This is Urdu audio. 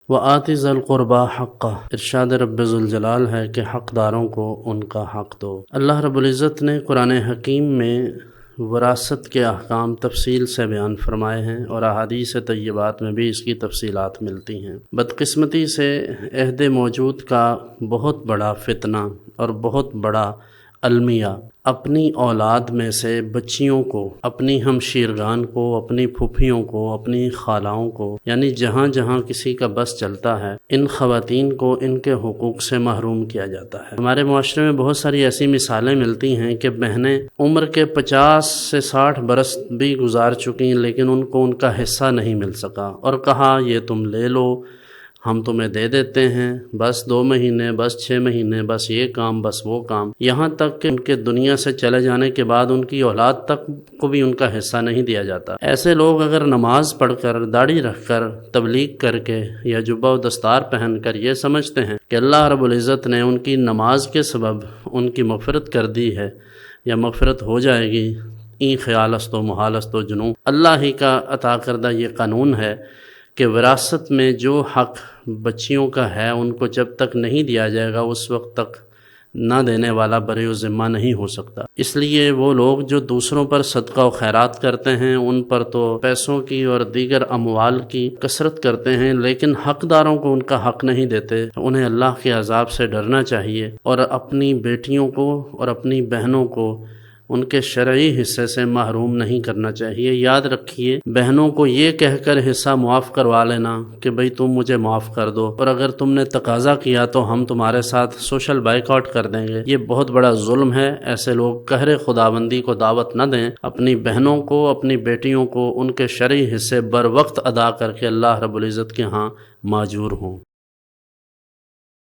وآت ذی القربى حقہ، ارشاد رب ذوالجلال ہے کہ حقداروں کو ان کا حق دو۔ اللہ رب العزت نے قرآن حکیم میں وراثت کے احکام تفصیل سے بیان فرمائے ہیں اور احادیث طیبات میں بھی اس کی تفصیلات ملتی ہیں۔ بدقسمتی سے عہد موجود کا بہت بڑا فتنہ اور بہت بڑا المیہ اپنی اولاد میں سے بچیوں کو، اپنی ہمشیرگان کو، اپنی پھوپھیوں کو، اپنی خالاؤں کو، یعنی جہاں جہاں کسی کا بس چلتا ہے، ان خواتین کو ان کے حقوق سے محروم کیا جاتا ہے۔ ہمارے معاشرے میں بہت ساری ایسی مثالیں ملتی ہیں کہ بہنیں عمر کے 50 سے 60 برس بھی گزار چکی لیکن ان کو ان کا حصہ نہیں مل سکا، اور کہا یہ تم لے لو، ہم تمہیں دے دیتے ہیں، بس 2 مہینے، بس 6 مہینے، بس یہ کام، بس وہ کام، یہاں تک کہ ان کے دنیا سے چلے جانے کے بعد ان کی اولاد تک کو بھی ان کا حصہ نہیں دیا جاتا۔ ایسے لوگ اگر نماز پڑھ کر، داڑھی رکھ کر، تبلیغ کر کے یا جبہ و دستار پہن کر یہ سمجھتے ہیں کہ اللہ رب العزت نے ان کی نماز کے سبب ان کی مغفرت کر دی ہے یا مغفرت ہو جائے گی، این خیال است و محال است و جنوں، اللہ ہی کا عطا کردہ یہ قانون ہے کہ وراثت میں جو حق بچیوں کا ہے ان کو جب تک نہیں دیا جائے گا اس وقت تک نہ دینے والا بری و ذمہ نہیں ہو سکتا۔ اس لیے وہ لوگ جو دوسروں پر صدقہ و خیرات کرتے ہیں ان پر تو پیسوں کی اور دیگر اموال کی کثرت کرتے ہیں، لیکن حقداروں کو ان کا حق نہیں دیتے۔ انہیں اللہ کے عذاب سے ڈرنا چاہیے اور اپنی بیٹیوں کو اور اپنی بہنوں کو ان کے شرعی حصے سے محروم نہیں کرنا چاہیے۔ یاد رکھیے، بہنوں کو یہ کہہ کر حصہ معاف کروا لینا کہ بھئی تم مجھے معاف کر دو، اور اگر تم نے تقاضا کیا تو ہم تمہارے ساتھ سوشل بائیکاٹ کر دیں گے، یہ بہت بڑا ظلم ہے۔ ایسے لوگ قہر خداوندی کو دعوت نہ دیں۔ اپنی بہنوں کو، اپنی بیٹیوں کو ان کے شرعی حصے بر وقت ادا کر کے اللہ رب العزت کے ہاں ماجور ہوں۔